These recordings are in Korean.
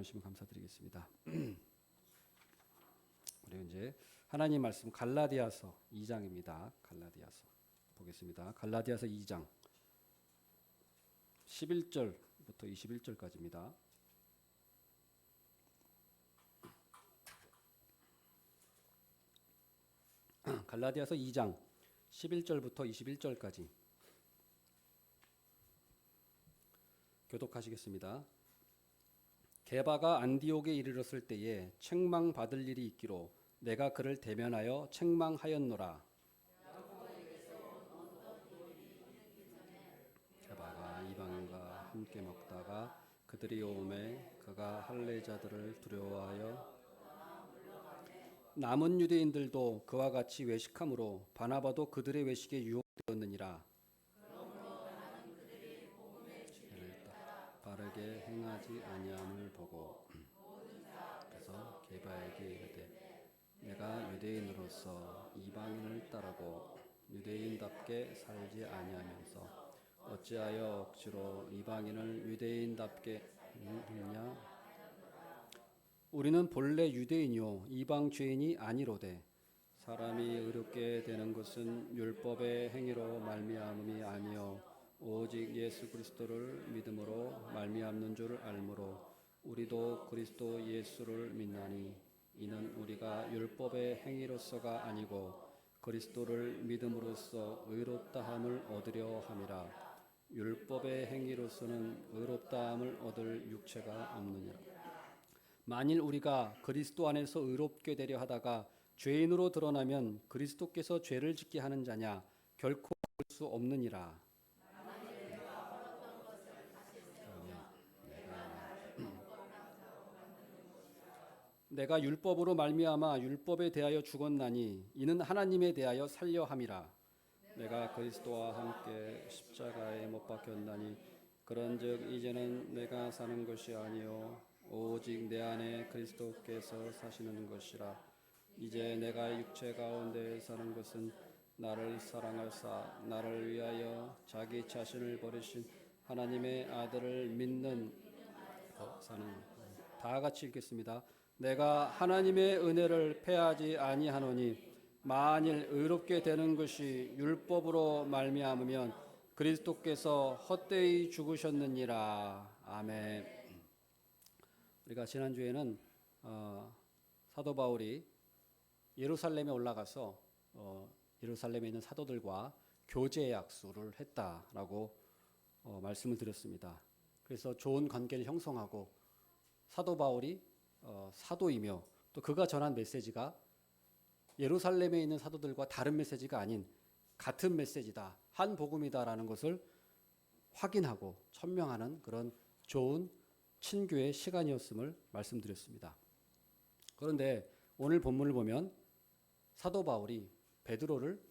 주시면 감사드리겠습니다. 그리고 이제 하나님 말씀 갈라디아서 2장입니다. 갈라디아서 보겠습니다. 갈라디아서 2장 11절부터 21절까지입니다. 갈라디아서 2장 11절부터 21절까지 교독하시겠습니다. 게바가 안디옥에 이르렀을 때에 책망받을 일이 있기로 내가 그를 대면하여 책망하였노라. 게바가 이방인과 함께 먹다가 그들이 오매 그가 할례자들을 두려워하여 남은 유대인들도 그와 같이 외식함으로 바나바도 그들의 외식에 유혹되었느니라. 바르게 행하지 아니함을 보고 그래서 게바에게 이르되 내가 유대인으로서 이방인을 따르고 유대인답게 살지 아니하면서 어찌하여 억지로 이방인을 유대인답게 하느냐. 우리는 본래 유대인이요 이방 죄인이 아니로되 사람이 의롭게 되는 것은 율법의 행위로 말미암음이 아니요 오직 예수 그리스도를 믿음으로 말미암는 줄 알므로 우리도 그리스도 예수를 믿나니 이는 우리가 율법의 행위로서가 아니고 그리스도를 믿음으로써 의롭다함을 얻으려 함이라. 율법의 행위로서는 의롭다함을 얻을 육체가 없느니라. 만일 우리가 그리스도 안에서 의롭게 되려 하다가 죄인으로 드러나면 그리스도께서 죄를 짓게 하는 자냐? 결코 그럴 수 없느니라. 내가 율법으로 말미암아 율법에 대하여 죽었나니 이는 하나님에 대하여 살려 함이라. 내가 그리스도와 함께 십자가에 못 박혔나니 그런즉 이제는 내가 사는 것이 아니요 오직 내 안에 그리스도께서 사시는 것이라. 이제 내가 육체 가운데 사는 것은 나를 사랑하사 나를 위하여 자기 자신을 버리신 하나님의 아들을 믿는 사는. 다 같이 읽겠습니다. 내가 하나님의 은혜를 패하지 아니하노니 만일 의롭게 되는 것이 율법으로 말미암으면 그리스도께서 헛되이 죽으셨느니라. 아멘. 우리가 지난주에는 사도 바울이 예루살렘에 올라가서 예루살렘에 있는 사도들과 교제 약수를 했다라고 말씀을 드렸습니다. 그래서 좋은 관계를 형성하고 사도 바울이 사도이며 또 그가 전한 메시지가 예루살렘에 있는 사도들과 다른 메시지가 아닌 같은 메시지다, 한 복음이다라는 것을 확인하고 천명하는 그런 좋은 친교의 시간이었음을 말씀드렸습니다. 그런데 오늘 본문을 보면 사도 바울이 베드로를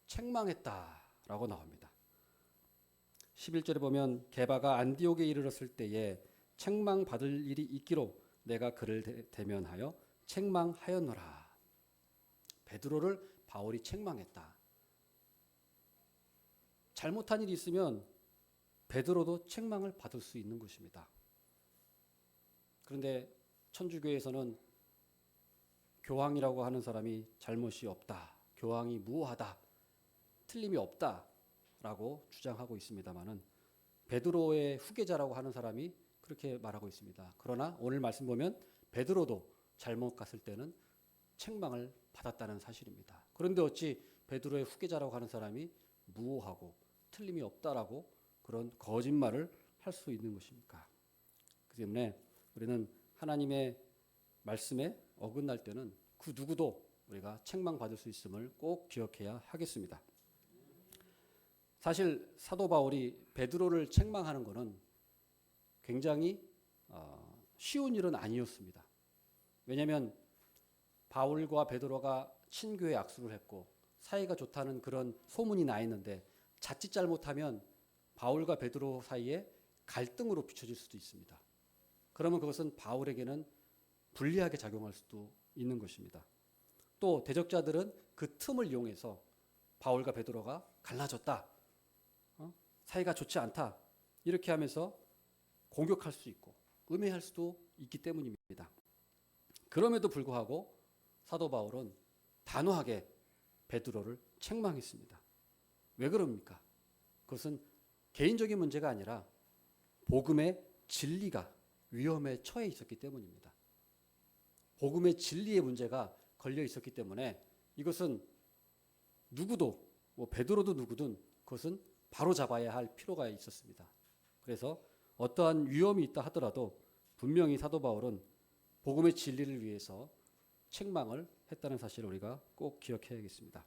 책망했다라고 나옵니다. 11절에 보면 게바가 안디옥에 이르렀을 때에 책망받을 일이 있기로 내가 그를 대면하여 책망하였노라. 베드로를 바울이 책망했다. 잘못한 일이 있으면 베드로도 책망을 받을 수 있는 것입니다. 그런데 천주교에서는 교황이라고 하는 사람이 잘못이 없다, 교황이 무효하다, 틀림이 없다라고 주장하고 있습니다만은 베드로의 후계자라고 하는 사람이 그렇게 말하고 있습니다. 그러나 오늘 말씀 보면 베드로도 잘못 갔을 때는 책망을 받았다는 사실입니다. 그런데 어찌 베드로의 후계자라고 하는 사람이 무효하고 틀림이 없다라고 그런 거짓말을 할 수 있는 것입니까? 그 때문에 우리는 하나님의 말씀에 어긋날 때는 그 누구도 우리가 책망받을 수 있음을 꼭 기억해야 하겠습니다. 사실 사도 바울이 베드로를 책망하는 것은 굉장히 쉬운 일은 아니었습니다. 왜냐하면 바울과 베드로가 친교의 약속을 했고 사이가 좋다는 그런 소문이 나 있는데 자칫 잘못하면 바울과 베드로 사이에 갈등으로 비춰질 수도 있습니다. 그러면 그것은 바울에게는 불리하게 작용할 수도 있는 것입니다. 또 대적자들은 그 틈을 이용해서 바울과 베드로가 갈라졌다, 사이가 좋지 않다 이렇게 하면서 공격할 수 있고 음해할 수도 있기 때문입니다. 그럼에도 불구하고 사도 바울은 단호하게 베드로를 책망했습니다. 왜 그럽니까? 그것은 개인적인 문제가 아니라 복음의 진리가 위험에 처해 있었기 때문입니다. 복음의 진리의 문제가 걸려 있었기 때문에 이것은 누구도 베드로도 누구든 그것은 바로 잡아야 할 필요가 있었습니다. 그래서 어떠한 위험이 있다 하더라도 분명히 사도 바울은 복음의 진리를 위해서 책망을 했다는 사실을 우리가 꼭 기억해야겠습니다.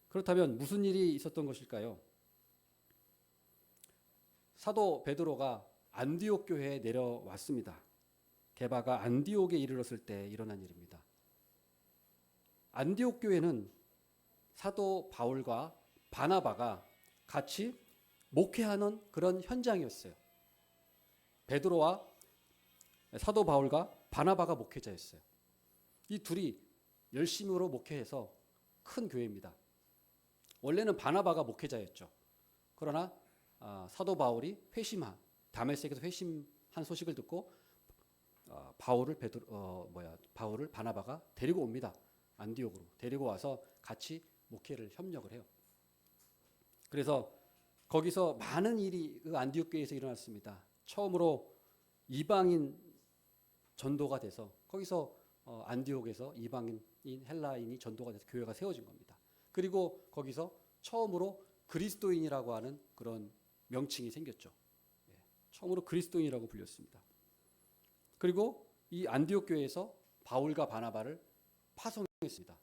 그렇다면 무슨 일이 있었던 것일까요? 사도 베드로가 안디옥 교회에 내려왔습니다. 게바가 안디옥에 이르렀을 때 일어난 일입니다. 안디옥 교회는 사도 바울과 바나바가 같이 목회하는 그런 현장이었어요. 베드로와 사도 바울과 바나바가 목회자였어요. 이 둘이 열심으로 목회해서 큰 교회입니다. 원래는 바나바가 목회자였죠. 그러나 사도 바울이 다메섹에서 회심한 소식을 듣고 바울을 바나바가 데리고 옵니다. 안디옥으로 데리고 와서 같이 목회를 협력을 해요. 그래서 거기서 많은 일이 그 안디옥 교회에서 일어났습니다. 처음으로 이방인 전도가 돼서 거기서 안디옥에서 이방인 헬라인이 전도가 돼서 교회가 세워진 겁니다. 그리고 거기서 처음으로 그리스도인이라고 하는 그런 명칭이 생겼죠. 처음으로 그리스도인이라고 불렸습니다. 그리고 이 안디옥 교회에서 바울과 바나바를 파송했습니다.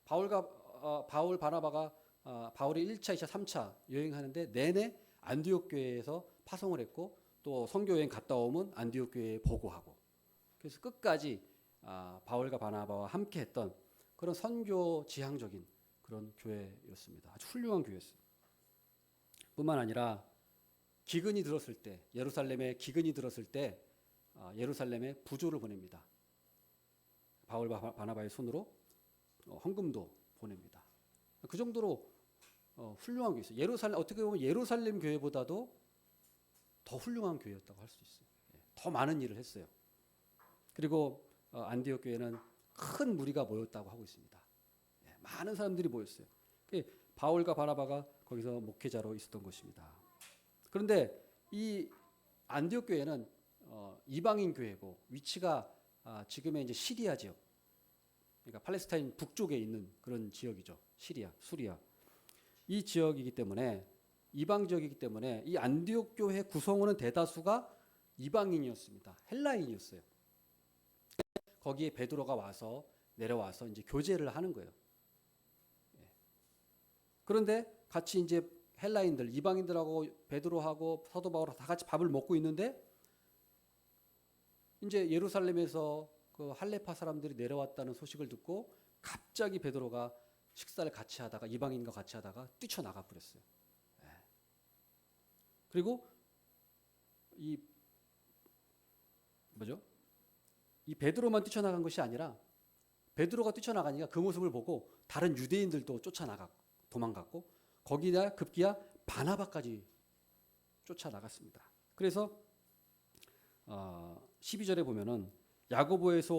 바울 바나바가 바울이 1차, 2차, 3차 여행하는데 내내 안디옥 교회에서 파송을 했고 또 선교 여행 갔다 오면 안디옥 교회에 보고하고 그래서 끝까지 바울과 바나바와 함께 했던 그런 선교 지향적인 그런 교회였습니다. 아주 훌륭한 교회였어요. 뿐만 아니라 기근이 들었을 때 예루살렘에 기근이 들었을 때 예루살렘에 부조를 보냅니다. 바울과 바나바의 손으로 헌금도 보냅니다. 그 정도로 훌륭한 교회였어요. 어떻게 보면 예루살렘 교회보다도 더 훌륭한 교회였다고 할 수 있어요. 더 많은 일을 했어요. 그리고 안디옥 교회는 큰 무리가 모였다고 하고 있습니다. 많은 사람들이 모였어요. 바울과 바나바가 거기서 목회자로 있었던 것입니다. 그런데 이 안디옥 교회는 이방인 교회고 위치가 지금의 이제 시리아 지역, 그러니까 팔레스타인 북쪽에 있는 그런 지역이죠. 수리아. 이 지역이기 때문에 이방 지역이기 때문에 이 안디옥 교회 구성원은 대다수가 이방인이었습니다. 헬라인이었어요. 거기에 베드로가 내려와서 이제 교제를 하는 거예요. 그런데 같이 이제 헬라인들, 이방인들하고 베드로하고 사도 바울하고 다 같이 밥을 먹고 있는데 이제 예루살렘에서 그 할레파 사람들이 내려왔다는 소식을 듣고 갑자기 베드로가 식사를 같이 하다가 이방인과 같이 하다가 뛰쳐나가 버렸어요. 그리고 이 베드로만 뛰쳐나간 것이 아니라 베드로가 뛰쳐나가니까 그 모습을 보고 다른 유대인들도 도망갔고 거기다 급기야 바나바까지 쫓아나갔습니다. 그래서 12절에 보면은 야고보에게서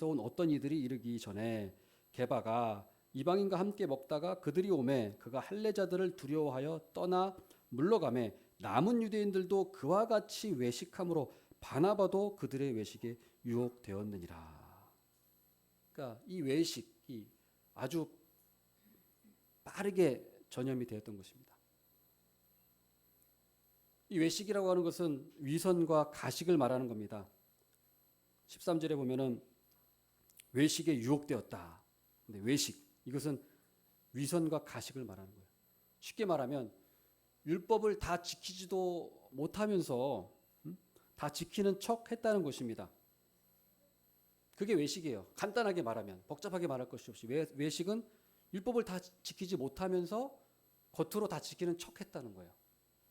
온 어떤 이들이 이르기 전에 게바가 이방인과 함께 먹다가 그들이 오매 그가 할례자들을 두려워하여 떠나 물러가매 남은 유대인들도 그와 같이 외식함으로 바나바도 그들의 외식에 유혹되었느니라. 그러니까 이 외식이 아주 빠르게 전염이 되었던 것입니다. 이 외식이라고 하는 것은 위선과 가식을 말하는 겁니다. 13절에 보면은 외식에 유혹되었다. 근데 외식, 이것은 위선과 가식을 말하는 거예요. 쉽게 말하면 율법을 다 지키지도 못하면서 다 지키는 척 했다는 것입니다. 그게 외식이에요. 간단하게 말하면, 복잡하게 말할 것이 없이 외식은 율법을 다 지키지 못하면서 겉으로 다 지키는 척 했다는 거예요.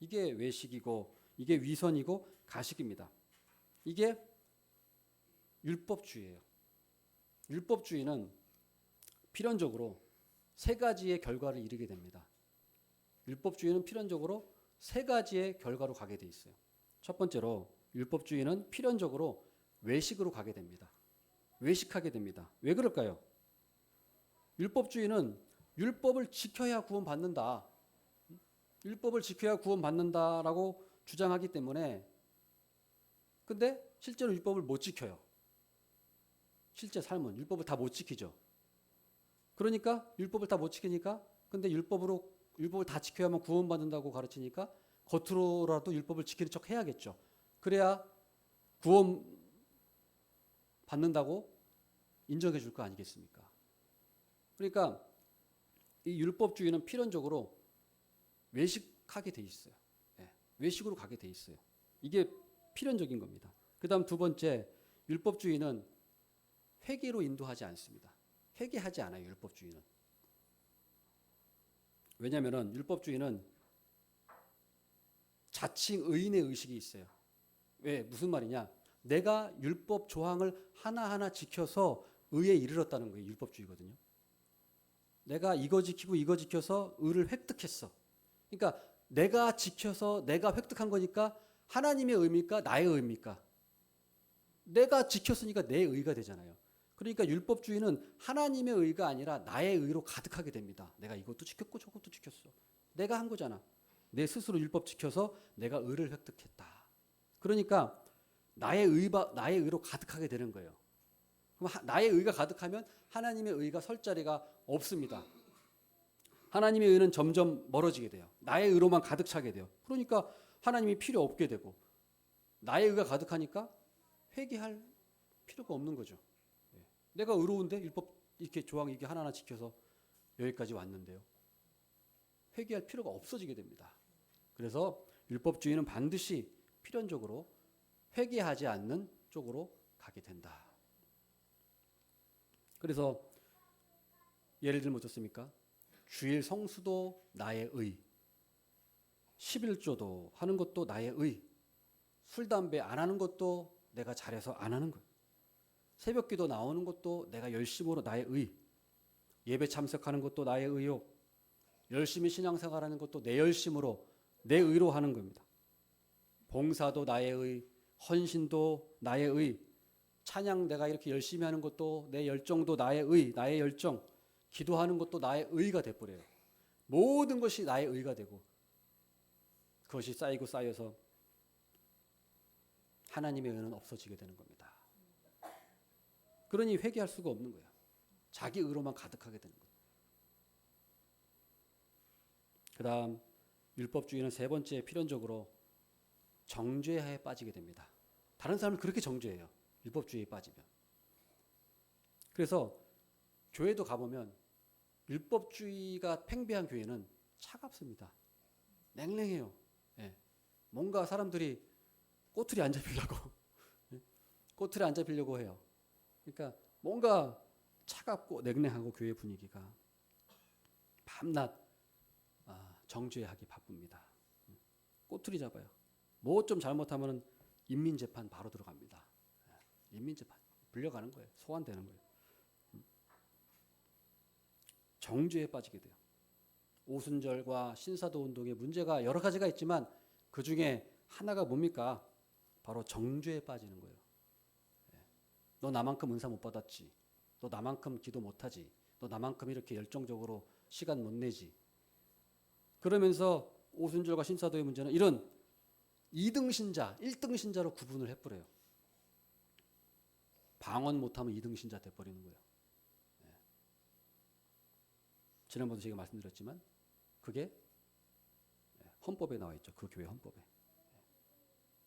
이게 외식이고 이게 위선이고 가식입니다. 이게 율법주의예요. 율법주의는 필연적으로 세 가지의 결과를 이루게 됩니다. 율법주의는 필연적으로 세 가지의 결과로 가게 돼 있어요. 첫 번째로 율법주의는 필연적으로 외식으로 가게 됩니다. 외식하게 됩니다. 왜 그럴까요? 율법주의는 율법을 지켜야 구원받는다. 율법을 지켜야 구원받는다라고 주장하기 때문에 근데 실제로 율법을 못 지켜요. 실제 삶은 율법을 다 못 지키죠. 그러니까 율법을 다 못 지키니까 근데 율법을 다 지켜야만 구원받는다고 가르치니까 겉으로라도 율법을 지키는 척 해야겠죠. 그래야 구원 받는다고 인정해 줄 거 아니겠습니까? 그러니까 이 율법주의는 필연적으로 외식하게 돼 있어요. 예, 외식으로 가게 돼 있어요. 이게 필연적인 겁니다. 그다음 두 번째, 율법주의는 회개로 인도하지 않습니다. 회개하지 않아요, 율법주의는. 왜냐하면 율법주의는 자칭 의인의 의식이 있어요. 왜? 무슨 말이냐? 내가 율법 조항을 하나하나 지켜서 의에 이르렀다는 거예요. 율법주의거든요. 내가 이거 지키고 이거 지켜서 의를 획득했어. 그러니까 내가 지켜서 내가 획득한 거니까 하나님의 의입니까? 나의 의입니까? 내가 지켰으니까 내 의가 되잖아요. 그러니까 율법주의는 하나님의 의가 아니라 나의 의로 가득하게 됩니다. 내가 이것도 지켰고 저것도 지켰어. 내가 한 거잖아. 내 스스로 율법 지켜서 내가 의를 획득했다. 그러니까 나의 의로 가득하게 되는 거예요. 그럼 나의 의가 가득하면 하나님의 의가 설 자리가 없습니다. 하나님의 의는 점점 멀어지게 돼요. 나의 의로만 가득 차게 돼요. 그러니까 하나님이 필요 없게 되고 나의 의가 가득하니까 회개할 필요가 없는 거죠. 내가 의로운데 율법 이렇게 조항 이게 하나하나 지켜서 여기까지 왔는데요. 회개할 필요가 없어지게 됩니다. 그래서 율법주의는 반드시 필연적으로 회개하지 않는 쪽으로 가게 된다. 그래서 예를 들면 어떻습니까? 주일 성수도 나의 의, 11조도 하는 것도 나의 의, 술, 담배 안 하는 것도 내가 잘해서 안 하는 것, 새벽기도 나오는 것도 내가 열심으로 나의 의, 예배 참석하는 것도 나의 의요, 열심히 신앙생활하는 것도 내 열심으로 내 의로 하는 겁니다. 봉사도 나의 의, 헌신도 나의 의, 찬양 내가 이렇게 열심히 하는 것도 내 열정도 나의 의, 나의 열정, 기도하는 것도 나의 의가 돼버려요. 모든 것이 나의 의가 되고 그것이 쌓이고 쌓여서 하나님의 의는 없어지게 되는 겁니다. 그러니 회개할 수가 없는 거예요. 자기 의로만 가득하게 되는 거예요. 그 다음 율법주의는 세 번째 필연적으로 정죄하에 빠지게 됩니다. 다른 사람을 그렇게 정죄해요. 율법주의에 빠지면. 그래서 교회도 가보면 율법주의가 팽배한 교회는 차갑습니다. 냉랭해요. 예. 뭔가 사람들이 꼬투리 안 잡히려고 꼬투리 안 잡히려고 해요. 그러니까 뭔가 차갑고 냉랭하고 교회 분위기가 밤낮 정죄하기 바쁩니다. 꼬투리 잡아요. 뭐 좀 잘못하면 인민재판 바로 들어갑니다. 인민재판 불려가는 거예요. 소환되는 거예요. 정죄에 빠지게 돼요. 오순절과 신사도 운동의 문제가 여러 가지가 있지만 그 중에 하나가 뭡니까? 바로 정죄에 빠지는 거예요. 너 나만큼 은사 못 받았지. 너 나만큼 기도 못하지. 너 나만큼 이렇게 열정적으로 시간 못 내지. 그러면서 오순절과 신사도의 문제는 이런 2등 신자, 1등 신자로 구분을 해버려요. 방언 못하면 2등 신자 돼버리는 거예요. 지난번에 제가 말씀드렸지만 그게 헌법에 나와 있죠. 그 교회 헌법에.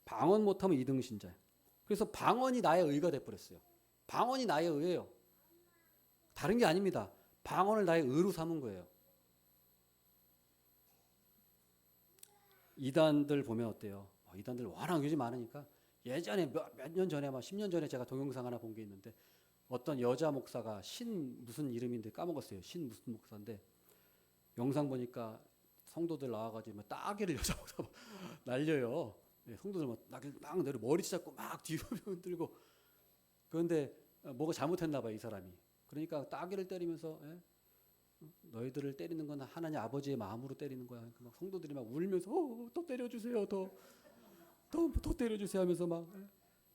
방언 못하면 2등 신자예요. 그래서 방언이 나의 의가 돼버렸어요. 방언이 나의 의예요. 다른 게 아닙니다. 방언을 나의 의로 삼은 거예요. 이단들 보면 어때요? 이단들 워낙 요즘 많으니까 예전에 몇 년 전에 막 10년 전에 제가 동영상 하나 본 게 있는데 어떤 여자 목사가 신 무슨 이름인데 까먹었어요. 신 무슨 목사인데 영상 보니까 성도들 나와가지고 막 따개를 여자 목사가 날려요. 성도들 막 내려 머리 잡고 막 뒤로 흔들고 그런데 뭐가 잘못했나 봐요. 이 사람이. 그러니까 따개를 때리면서 너희들을 때리는 건 하나님 아버지의 마음으로 때리는 거야. 그러니까 막 성도들이 막 울면서 또 때려주세요. 더 때려주세요 하면서 막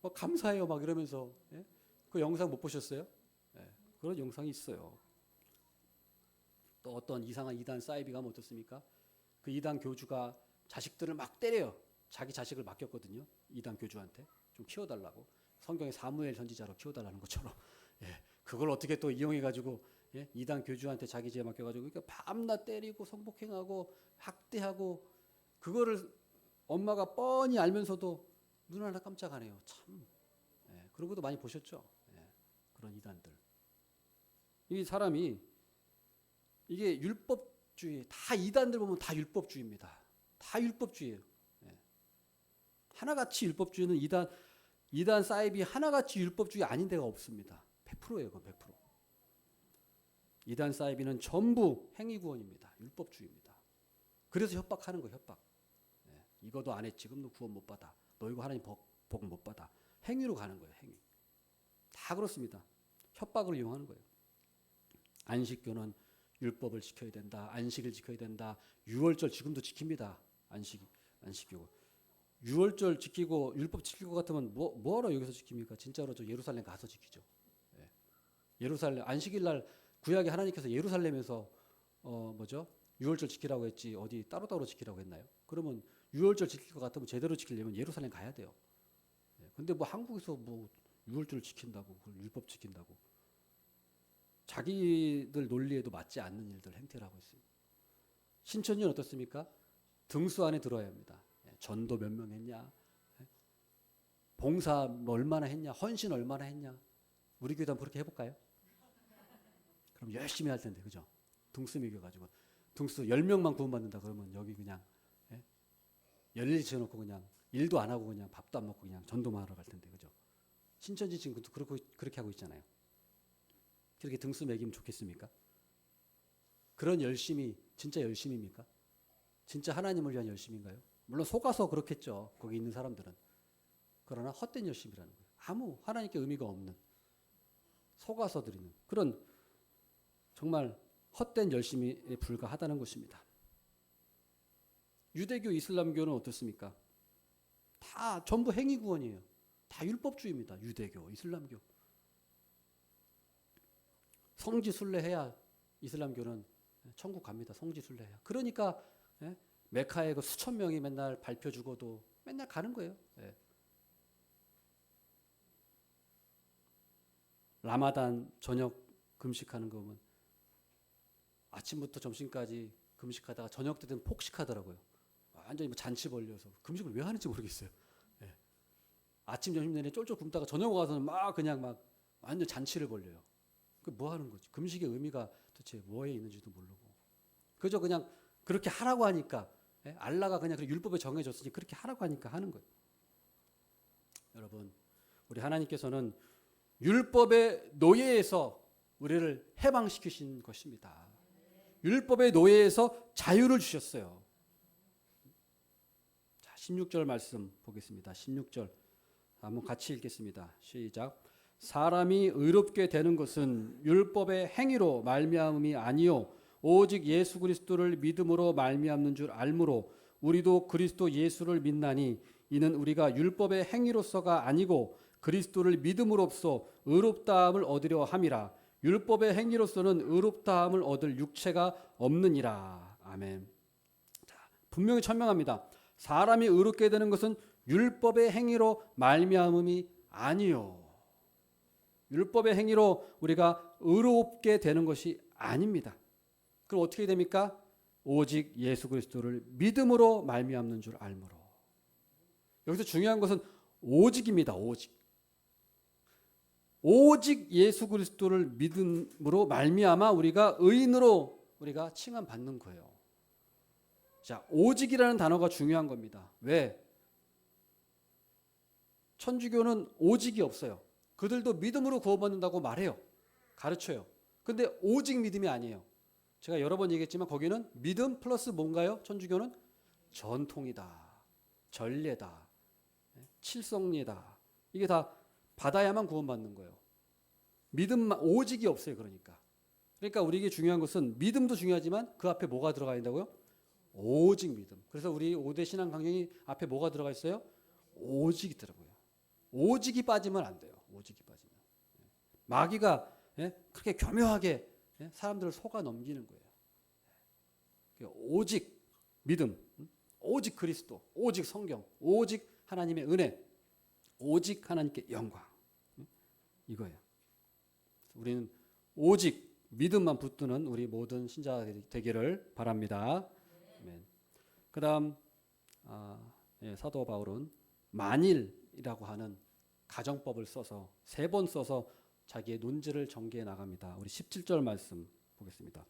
감사해요 막 이러면서 예? 그 영상 못 보셨어요? 예, 그런 영상이 있어요. 또 어떤 이상한 이단 사이비 가면 어떻습니까? 그 이단 교주가 자식들을 막 때려요. 자기 자식을 맡겼거든요. 이단 교주한테 좀 키워달라고. 성경의 사무엘 선지자로 키워달라는 것처럼. 예, 그걸 어떻게 또 이용해가지고 예? 이단 교주한테 자기 집에 맡겨가지고 그러니까 밤낮 때리고 성폭행하고 학대하고 그거를 엄마가 뻔히 알면서도 눈 하나 깜짝 안 해요. 참. 예, 그런 것도 많이 보셨죠? 예, 그런 이단들. 이 사람이 이게 율법주의, 다 이단들 보면 다 율법주의입니다. 다 율법주의예요. 예. 하나같이 율법주의는 이단 사이비 하나같이 율법주의 아닌 데가 없습니다. 100%예요, 그건 100%. 이단 사이비는 전부 행위구원입니다. 율법주의입니다. 그래서 협박하는 거예요, 협박. 예. 이거도 안 했지, 그럼 너 구원 못 받아. 너 이거 하나님 복 못 받아. 행위로 가는 거예요, 행위. 다 그렇습니다. 협박을 이용하는 거예요. 안식교는 율법을 지켜야 된다. 안식을 지켜야 된다. 유월절 지금도 지킵니다. 안식교. 유월절 지키고 율법 지킬 것 같으면 뭐하러 여기서 지킵니까? 진짜로 저 예루살렘 가서 지키죠. 예. 예루살렘 안식일 날 구약의 하나님께서 예루살렘에서 유월절 지키라고 했지 어디 따로따로 지키라고 했나요? 그러면 유월절 지킬 것 같으면 제대로 지키려면 예루살렘 가야 돼요. 예. 근데 한국에서 유월절 지킨다고 그걸 율법 지킨다고 자기들 논리에도 맞지 않는 일들 행태를 하고 있어요. 신천지는 어떻습니까? 등수 안에 들어야 합니다. 전도 몇 명 했냐? 봉사 얼마나 했냐? 헌신 얼마나 했냐? 우리 교회도 한번 그렇게 해볼까요? 그럼 열심히 할 텐데, 그죠? 등수 매겨가지고. 등수 10명만 구원받는다 그러면 여기 그냥 열일 지어놓고 그냥 일도 안 하고 그냥 밥도 안 먹고 그냥 전도만 하러 갈 텐데, 그죠? 신천지 지금 그렇게 하고 있잖아요. 그렇게 등수 매기면 좋겠습니까? 그런 열심이 진짜 열심입니까? 진짜 하나님을 위한 열심인가요? 물론 속아서 그렇겠죠. 거기 있는 사람들은. 그러나 헛된 열심이라는 거예요. 아무 하나님께 의미가 없는 속아서 드리는 그런 정말 헛된 열심에 불과하다는 것입니다. 유대교, 이슬람교는 어떻습니까? 다 전부 행위구원이에요. 다 율법주의입니다. 유대교, 이슬람교. 성지순례해야 이슬람교는 천국 갑니다. 성지순례해야. 그러니까 메카에 그 수천 명이 맨날 발표 주고도 맨날 가는 거예요. 예. 라마단 저녁 금식하는 거 보면 아침부터 점심까지 금식하다가 저녁 때는 폭식하더라고요. 완전히 잔치 벌려서 금식을 왜 하는지 모르겠어요. 예. 아침 점심 내내 쫄쫄 굶다가 저녁 와서는 막 완전 잔치를 벌려요. 그 뭐 하는 거지? 금식의 의미가 도대체 뭐에 있는지도 모르고 그저 그냥 그렇게 하라고 하니까 알라가 그냥 율법에 정해졌으니 그렇게 하라고 하니까 하는 거예요. 여러분, 우리 하나님께서는 율법의 노예에서 우리를 해방시키신 것입니다. 율법의 노예에서 자유를 주셨어요. 자, 16절 말씀 보겠습니다. 16절 한번 같이 읽겠습니다. 시작. 사람이 의롭게 되는 것은 율법의 행위로 말미암음이 아니요 오직 예수 그리스도를 믿음으로 말미암는 줄 알므로 우리도 그리스도 예수를 믿나니 이는 우리가 율법의 행위로서가 아니고 그리스도를 믿음으로써 의롭다함을 얻으려 함이라. 율법의 행위로서는 의롭다함을 얻을 육체가 없느니라. 아멘. 자, 분명히 천명합니다. 사람이 의롭게 되는 것은 율법의 행위로 말미암음이 아니요. 율법의 행위로 우리가 의롭게 되는 것이 아닙니다. 그럼 어떻게 됩니까? 오직 예수 그리스도를 믿음으로 말미암는 줄 알므로. 여기서 중요한 것은 오직입니다. 오직 예수 그리스도를 믿음으로 말미암아 우리가 의인으로 우리가 칭함받는 거예요. 자, 오직이라는 단어가 중요한 겁니다. 왜? 천주교는 오직이 없어요. 그들도 믿음으로 구원받는다고 말해요. 가르쳐요. 근데 오직 믿음이 아니에요. 제가 여러 번 얘기했지만 거기는 믿음 플러스 뭔가요? 천주교는 전통이다. 전례다. 칠성례다. 이게 다 받아야만 구원받는 거예요. 믿음만 오직이 없어요. 그러니까 우리에게 중요한 것은 믿음도 중요하지만 그 앞에 뭐가 들어가 있다고요? 오직 믿음. 그래서 우리 5대 신앙 강령이 앞에 뭐가 들어가 있어요? 오직이 있더라고요. 오직이 빠지면 안 돼요. 오직이 빠지면. 마귀가 그렇게 교묘하게 사람들을 속아 넘기는 거예요. 오직 믿음, 오직 그리스도, 오직 성경, 오직 하나님의 은혜, 오직 하나님께 영광. 이거예요. 우리는 오직 믿음만 붙드는 우리 모든 신자가 되기를 바랍니다. 아멘. 그다음 사도 바울은 만일이라고 하는 가정법을 써서 3번 써서 자기의 논지를 전개해 나갑니다. 우리 17절 말씀 보겠습니다.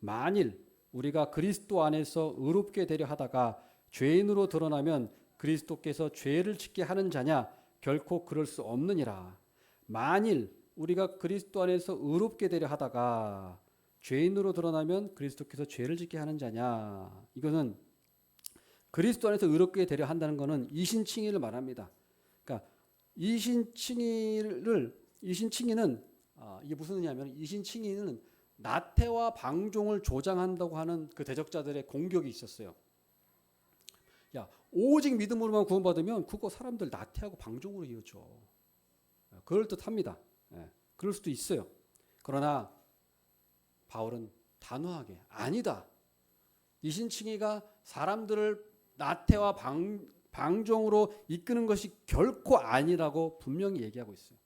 만일 우리가 그리스도 안에서 의롭게 되려 하다가 죄인으로 드러나면 그리스도께서 죄를 짓게 하는 자냐? 결코 그럴 수 없느니라. 만일 우리가 그리스도 안에서 의롭게 되려 하다가 죄인으로 드러나면 그리스도께서 죄를 짓게 하는 자냐? 이거는 그리스도 안에서 의롭게 되려 한다는 것은 이신칭의를 말합니다. 그러니까 이신칭의는 이게 무슨 의미냐면 이신칭의는 나태와 방종을 조장한다고 하는 그 대적자들의 공격이 있었어요. 야, 오직 믿음으로만 구원받으면 그거 사람들 나태하고 방종으로 이어져. 그럴 듯합니다. 그럴 수도 있어요. 그러나 바울은 단호하게 아니다. 이신칭의가 사람들을 나태와 방종으로 이끄는 것이 결코 아니라고 분명히 얘기하고 있어요.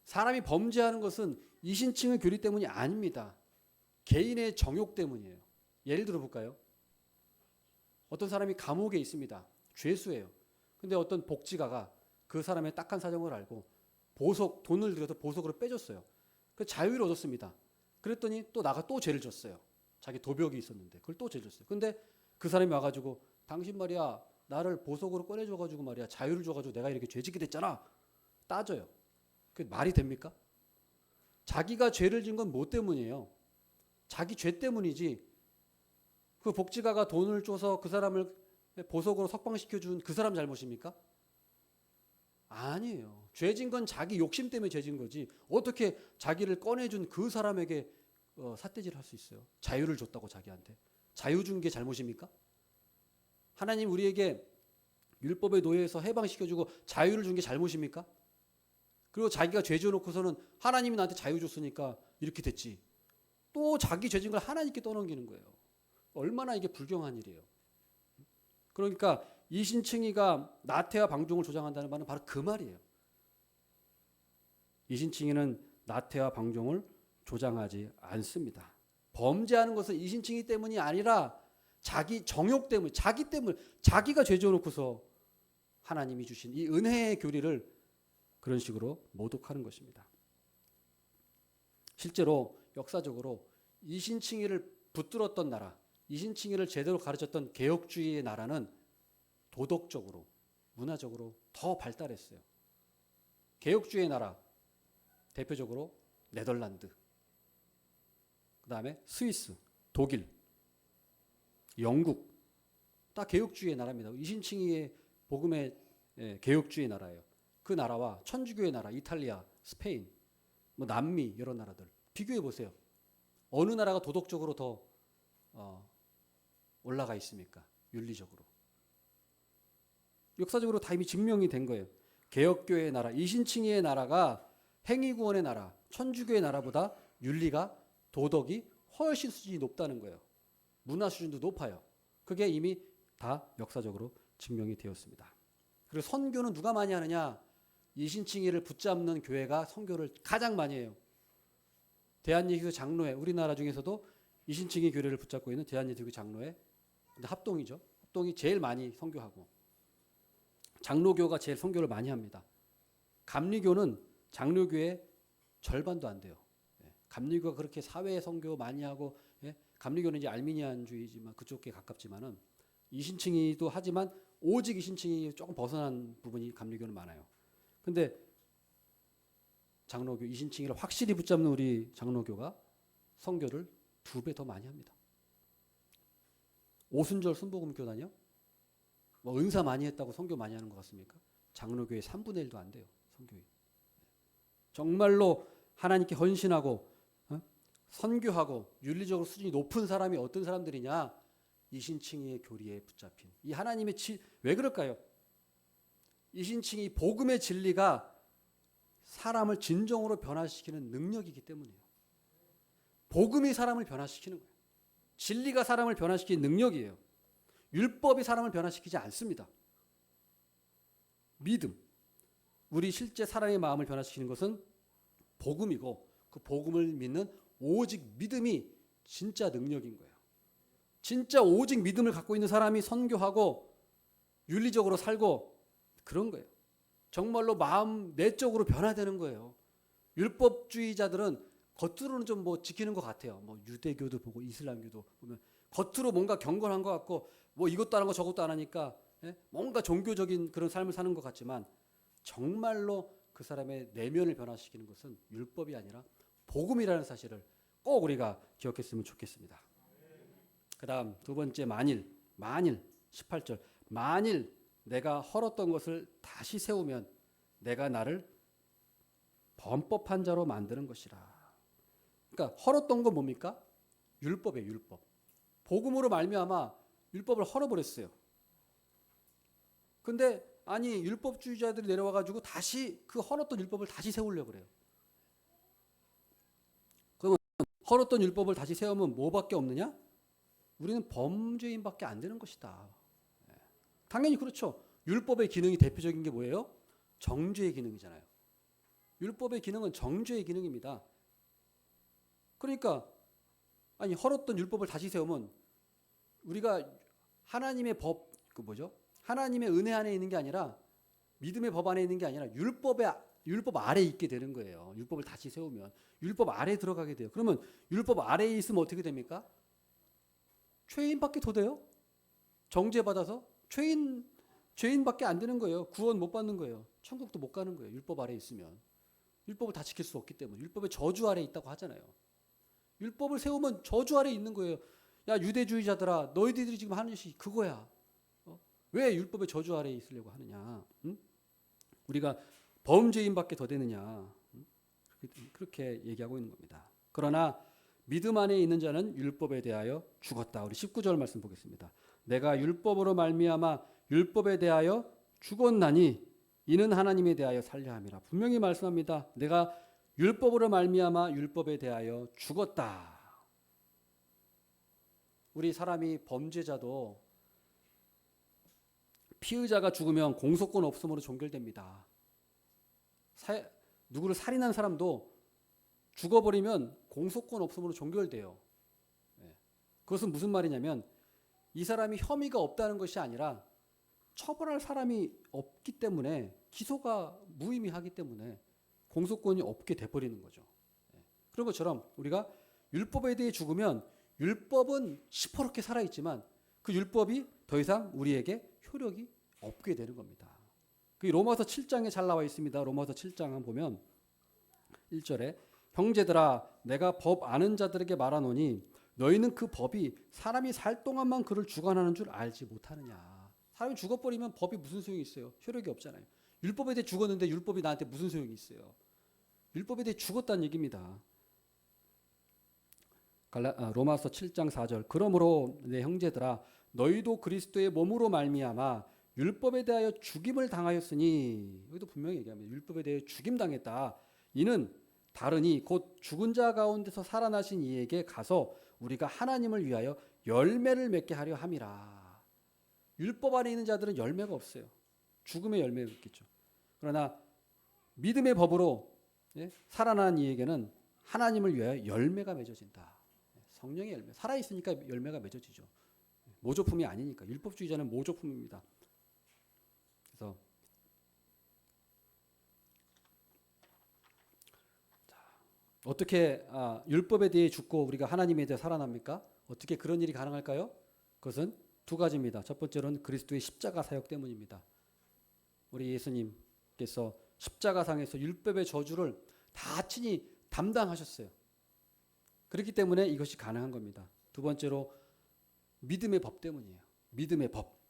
사람이 범죄하는 것은 이신칭의 교리 때문이 아닙니다. 개인의 정욕 때문이에요. 예를 들어 볼까요? 어떤 사람이 감옥에 있습니다. 죄수예요. 근데 어떤 복지가가 그 사람의 딱한 사정을 알고 돈을 들여서 보석으로 빼줬어요. 그 자유를 얻었습니다. 그랬더니 또 나가 또 죄를 졌어요. 자기 도벽이 있었는데 그걸 또 죄를 졌어요. 근데 그 사람이 와가지고 당신 말이야 나를 보석으로 꺼내줘가지고 말이야 자유를 줘가지고 내가 이렇게 죄짓게 됐잖아. 따져요. 그게 말이 됩니까? 자기가 죄를 진 건 뭐 때문이에요? 자기 죄 때문이지. 그 복지가가 돈을 줘서 그 사람을 보석으로 석방시켜준 그 사람 잘못입니까? 아니에요. 죄진 건 자기 욕심 때문에 죄진 거지. 어떻게 자기를 꺼내준 그 사람에게 삿대질을 할 수 있어요? 자유를 줬다고 자기한테. 자유 준 게 잘못입니까? 하나님 우리에게 율법의 노예에서 해방시켜주고 자유를 준 게 잘못입니까? 그리고 자기가 죄 지어놓고서는 하나님이 나한테 자유 줬으니까 이렇게 됐지. 또 자기 죄진 걸 하나님께 떠넘기는 거예요. 얼마나 이게 불경한 일이에요. 그러니까 이신칭의가 나태와 방종을 조장한다는 말은 바로 그 말이에요. 이신칭의는 나태와 방종을 조장하지 않습니다. 범죄하는 것은 이신칭의 때문이 아니라 자기 정욕 때문에, 자기가 죄 지어놓고서 하나님이 주신 이 은혜의 교리를 그런 식으로 모독하는 것입니다. 실제로 역사적으로 이신칭의를 붙들었던 나라, 이신칭의를 제대로 가르쳤던 개혁주의의 나라는 도덕적으로, 문화적으로 더 발달했어요. 개혁주의의 나라, 대표적으로 네덜란드, 그 다음에 스위스, 독일, 영국, 다 개혁주의의 나라입니다. 이신칭의의 복음의 개혁주의 나라예요. 그 나라와 천주교의 나라, 이탈리아, 스페인, 남미 여러 나라들 비교해 보세요. 어느 나라가 도덕적으로 더 올라가 있습니까? 윤리적으로. 역사적으로 다 이미 증명이 된 거예요. 개혁교의 나라, 이신칭의의 나라가 행위구원의 나라, 천주교의 나라보다 윤리가 도덕이 훨씬 수준이 높다는 거예요. 문화 수준도 높아요. 그게 이미 다 역사적으로 증명이 되었습니다. 그리고 선교는 누가 많이 하느냐? 이신칭의를 붙잡는 교회가 선교를 가장 많이 해요. 대한예수교 장로회, 우리나라 중에서도 이신칭의 교회를 붙잡고 있는 대한예수교 장로회, 근데 합동이죠. 합동이 제일 많이 선교하고 장로교가 제일 선교를 많이 합니다. 감리교는 장로교의 절반도 안 돼요. 감리교가 그렇게 사회 선교 많이 하고, 감리교는 이제 알미니안주의지만 그쪽에 가깝지만은 이신칭의도 하지만 오직 이신칭이 조금 벗어난 부분이 감리교는 많아요. 근데 장로교 이신칭의를 확실히 붙잡는 우리 장로교가 선교를 2배 더 많이 합니다. 오순절 순복음교단이요? 뭐 은사 많이 했다고 선교 많이 하는 것 같습니까? 장로교의 3분의 1도 안 돼요. 선교회. 정말로 하나님께 헌신하고 선교하고 윤리적으로 수준이 높은 사람이 어떤 사람들이냐? 이신칭의의 교리에 붙잡힌 이 하나님의 왜 그럴까요? 이신칭이 복음의 진리가 사람을 진정으로 변화시키는 능력이기 때문이에요. 복음이 사람을 변화시키는 거예요. 진리가 사람을 변화시키는 능력이에요. 율법이 사람을 변화시키지 않습니다. 믿음, 우리 실제 사람의 마음을 변화시키는 것은 복음이고 그 복음을 믿는 오직 믿음이 진짜 능력인 거예요. 진짜 오직 믿음을 갖고 있는 사람이 선교하고 윤리적으로 살고 그런 거예요. 정말로 마음 내적으로 변화되는 거예요. 율법주의자들은 겉으로는 좀 뭐 지키는 것 같아요. 뭐 유대교도 보고 이슬람교도 보면 겉으로 뭔가 경건한 것 같고 뭐 이것도 안 하고 저것도 안 하니까 뭔가 종교적인 그런 삶을 사는 것 같지만 정말로 그 사람의 내면을 변화시키는 것은 율법이 아니라 복음이라는 사실을 꼭 우리가 기억했으면 좋겠습니다. 그 다음 두 번째 만일 18절 만일 내가 헐었던 것을 다시 세우면 내가 나를 범법한 자로 만드는 것이라. 그러니까 헐었던 건 뭡니까? 율법이에요. 율법. 복음으로 말미암아 율법을 헐어버렸어요. 근데 아니 율법주의자들이 내려와가지고 다시 그 헐었던 율법을 다시 세우려고 그래요. 그러면 헐었던 율법을 다시 세우면 뭐밖에 없느냐? 우리는 범죄인밖에 안 되는 것이다. 당연히 그렇죠. 율법의 기능이 대표적인 게 뭐예요? 정죄의 기능이잖아요. 율법의 기능은 정죄의 기능입니다. 그러니까 아니 헐었던 율법을 다시 세우면 우리가 하나님의 법 하나님의 은혜 안에 있는 게 아니라 믿음의 법 안에 있는 게 아니라 율법 아래에 있게 되는 거예요. 율법을 다시 세우면 율법 아래에 들어가게 돼요. 그러면 율법 아래에 있으면 어떻게 됩니까? 죄인밖에 더 돼요. 정죄받아서 죄인밖에 안 되는 거예요. 구원 못 받는 거예요. 천국도 못 가는 거예요. 율법 아래에 있으면. 율법을 다 지킬 수 없기 때문에. 율법의 저주 아래에 있다고 하잖아요. 율법을 세우면 저주 아래에 있는 거예요. 야 유대주의자들아 너희들이 지금 하는 짓이 그거야. 왜 율법의 저주 아래에 있으려고 하느냐. 응? 우리가 범죄인밖에 더 되느냐. 그렇게 얘기하고 있는 겁니다. 그러나 믿음 안에 있는 자는 율법에 대하여 죽었다. 우리 19절 말씀 보겠습니다. 내가 율법으로 말미암아 율법에 대하여 죽었나니 이는 하나님에 대하여 살려 함이라. 분명히 말씀합니다. 내가 율법으로 말미암아 율법에 대하여 죽었다. 우리 사람이 범죄자도 피의자가 죽으면 공소권 없음으로 종결됩니다. 누구를 살인한 사람도 죽어버리면 공소권 없음으로 종결돼요. 그것은 무슨 말이냐면 이 사람이 혐의가 없다는 것이 아니라 처벌할 사람이 없기 때문에 기소가 무의미하기 때문에 공소권이 없게 돼버리는 거죠. 그런 것처럼 우리가 율법에 대해 죽으면 율법은 시퍼렇게 살아있지만 그 율법이 더 이상 우리에게 효력이 없게 되는 겁니다. 그 로마서 7장에 잘 나와 있습니다. 로마서 7장 한번 보면 1절에 형제들아 내가 법 아는 자들에게 말하노니 너희는 그 법이 사람이 살 동안만 그를 주관하는 줄 알지 못하느냐. 사람이 죽어버리면 법이 무슨 소용이 있어요? 효력이 없잖아요. 율법에 대해 죽었는데 율법이 나한테 무슨 소용이 있어요? 율법에 대해 죽었다는 얘기입니다. 로마서 7장 4절 그러므로 내 형제들아 너희도 그리스도의 몸으로 말미암아 율법에 대하여 죽임을 당하였으니 여기도 분명히 얘기합니다. 율법에 대해 죽임 당했다. 이는 다르니 곧 죽은 자 가운데서 살아나신 이에게 가서 우리가 하나님을 위하여 열매를 맺게 하려 함이라. 율법 안에 있는 자들은 열매가 없어요. 죽음의 열매가 있겠죠. 그러나 믿음의 법으로 살아난 이에게는 하나님을 위하여 열매가 맺어진다. 성령의 열매. 살아있으니까 열매가 맺어지죠. 모조품이 아니니까. 율법주의자는 모조품입니다. 그래서 어떻게 율법에 대해 죽고 우리가 하나님에 대해 살아납니까? 어떻게 그런 일이 가능할까요? 그것은 두 가지입니다. 첫 번째로는 그리스도의 십자가 사역 때문입니다. 우리 예수님께서 십자가상에서 율법의 저주를 다 친히 담당하셨어요. 그렇기 때문에 이것이 가능한 겁니다. 두 번째로 믿음의 법 때문이에요. 믿음의 법.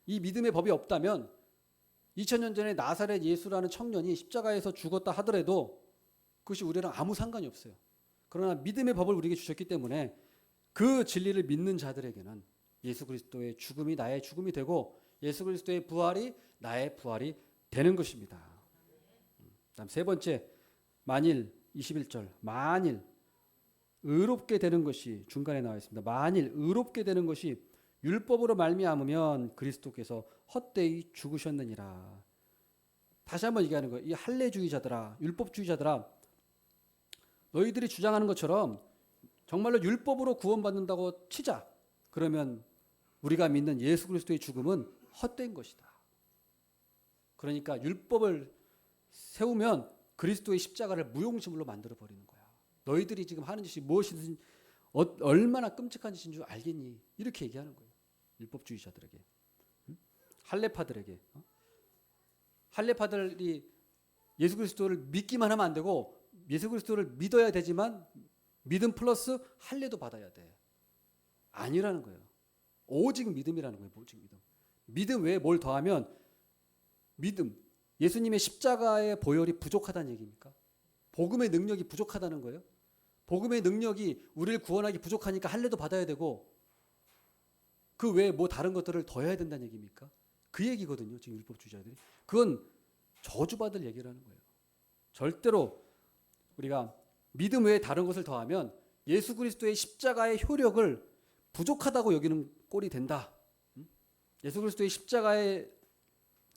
이 믿음의 법이 없다면 2000년 전에 나사렛 예수라는 청년이 십자가에서 죽었다 하더라도 그것이 우리랑 아무 상관이 없어요. 그러나 믿음의 법을 우리에게 주셨기 때문에 그 진리를 믿는 자들에게는 예수 그리스도의 죽음이 나의 죽음이 되고 예수 그리스도의 부활이 나의 부활이 되는 것입니다. 다음 세 번째, 만일 21절 만일 의롭게 되는 것이 중간에 나와 있습니다. 만일 의롭게 되는 것이 율법으로 말미암으면 그리스도께서 헛되이 죽으셨느니라. 다시 한번 얘기하는 거예요. 이 할례주의자들아, 율법주의자들아, 너희들이 주장하는 것처럼 정말로 율법으로 구원받는다고 치자. 그러면 우리가 믿는 예수 그리스도의 죽음은 헛된 것이다. 그러니까 율법을 세우면 그리스도의 십자가를 무용지물로 만들어 버리는 거야. 너희들이 지금 하는 짓이 무엇이든 얼마나 끔찍한 짓인 줄 알겠니? 이렇게 얘기하는 거예요. 율법주의자들에게, 할례파들에게. 할례파들이 예수 그리스도를 믿기만 하면 안 되고 예수 그리스도를 믿어야 되지만 믿음 플러스 할례도 받아야 돼. 아니라는 거예요. 오직 믿음이라는 거예요. 오직 믿음. 믿음 외에 뭘 더하면 믿음, 예수님의 십자가의 보혈이 부족하다는 얘기입니까? 복음의 능력이 부족하다는 거예요. 복음의 능력이 우리를 구원하기 부족하니까 할례도 받아야 되고 그 외에 뭐 다른 것들을 더 해야 된다는 얘기입니까? 그 얘기거든요. 지금 율법주의자들이. 그건 저주받을 얘기라는 거예요. 절대로 우리가 믿음 외에 다른 것을 더하면 예수 그리스도의 십자가의 효력을 부족하다고 여기는 꼴이 된다. 예수 그리스도의 십자가의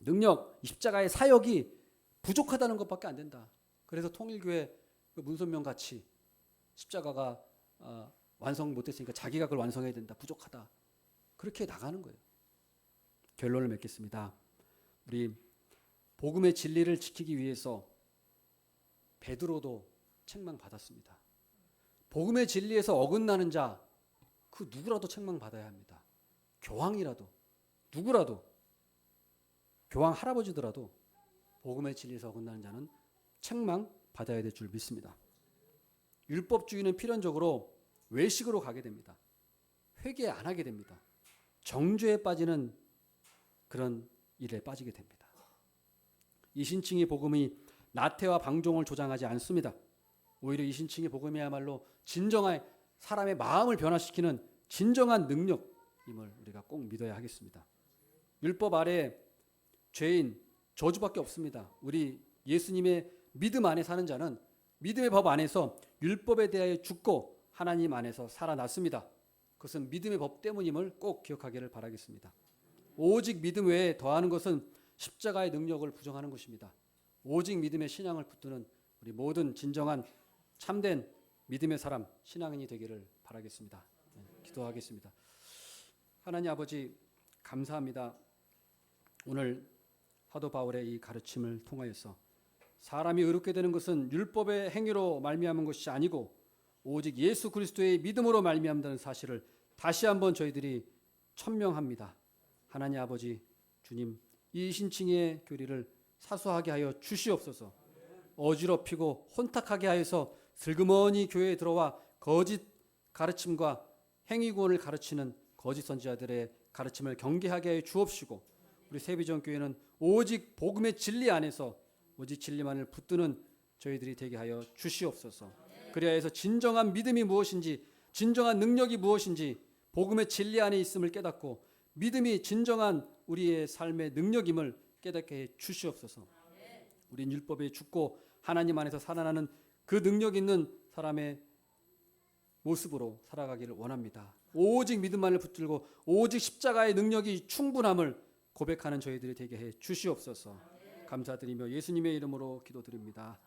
능력, 십자가의 사역이 부족하다는 것밖에 안 된다. 그래서 통일교회 문선명 같이 십자가가 완성 못했으니까 자기가 그걸 완성해야 된다. 부족하다. 그렇게 나가는 거예요. 결론을 맺겠습니다. 우리 복음의 진리를 지키기 위해서 베드로도 책망받았습니다. 복음의 진리에서 어긋나는 자, 그 누구라도 책망받아야 합니다. 교황이라도, 누구라도, 교황 할아버지더라도 복음의 진리에서 어긋나는 자는 책망받아야 될 줄 믿습니다. 율법주의는 필연적으로 외식으로 가게 됩니다. 회개 안 하게 됩니다. 정죄에 빠지는 그런 일에 빠지게 됩니다. 이신칭의 복음이 나태와 방종을 조장하지 않습니다. 오히려 이신칭의 복음이야말로 진정한 사람의 마음을 변화시키는 진정한 능력임을 우리가 꼭 믿어야 하겠습니다. 율법 아래 죄인, 저주밖에 없습니다. 우리 예수님의 믿음 안에 사는 자는 믿음의 법 안에서 율법에 대하여 죽고 하나님 안에서 살아났습니다. 그것은 믿음의 법 때문임을 꼭 기억하기를 바라겠습니다. 오직 믿음 외에 더하는 것은 십자가의 능력을 부정하는 것입니다. 오직 믿음의 신앙을 붙드는 우리 모든 진정한 참된 믿음의 사람, 신앙인이 되기를 바라겠습니다. 기도하겠습니다. 하나님 아버지 감사합니다. 오늘 사도 바울의 이 가르침을 통하여서 사람이 의롭게 되는 것은 율법의 행위로 말미암은 것이 아니고 오직 예수 그리스도의 믿음으로 말미암다는 사실을 다시 한번 저희들이 천명합니다. 하나님 아버지 주님, 이 신칭의 교리를 사수하게 하여 주시옵소서. 어지럽히고 혼탁하게 하여서 슬그머니 교회에 들어와 거짓 가르침과 행위구원을 가르치는 거짓 선지자들의 가르침을 경계하게 하여 주옵시고 우리 세비전 교회는 오직 복음의 진리 안에서 오직 진리만을 붙드는 저희들이 되게 하여 주시옵소서. 그래야 해서 진정한 믿음이 무엇인지, 진정한 능력이 무엇인지 복음의 진리 안에 있음을 깨닫고 믿음이 진정한 우리의 삶의 능력임을 깨닫게 해 주시옵소서. 우린 율법에 죽고 하나님 안에서 살아나는 그 능력 있는 사람의 모습으로 살아가기를 원합니다. 오직 믿음만을 붙들고 오직 십자가의 능력이 충분함을 고백하는 저희들이 되게 해 주시옵소서. 감사드리며 예수님의 이름으로 기도드립니다.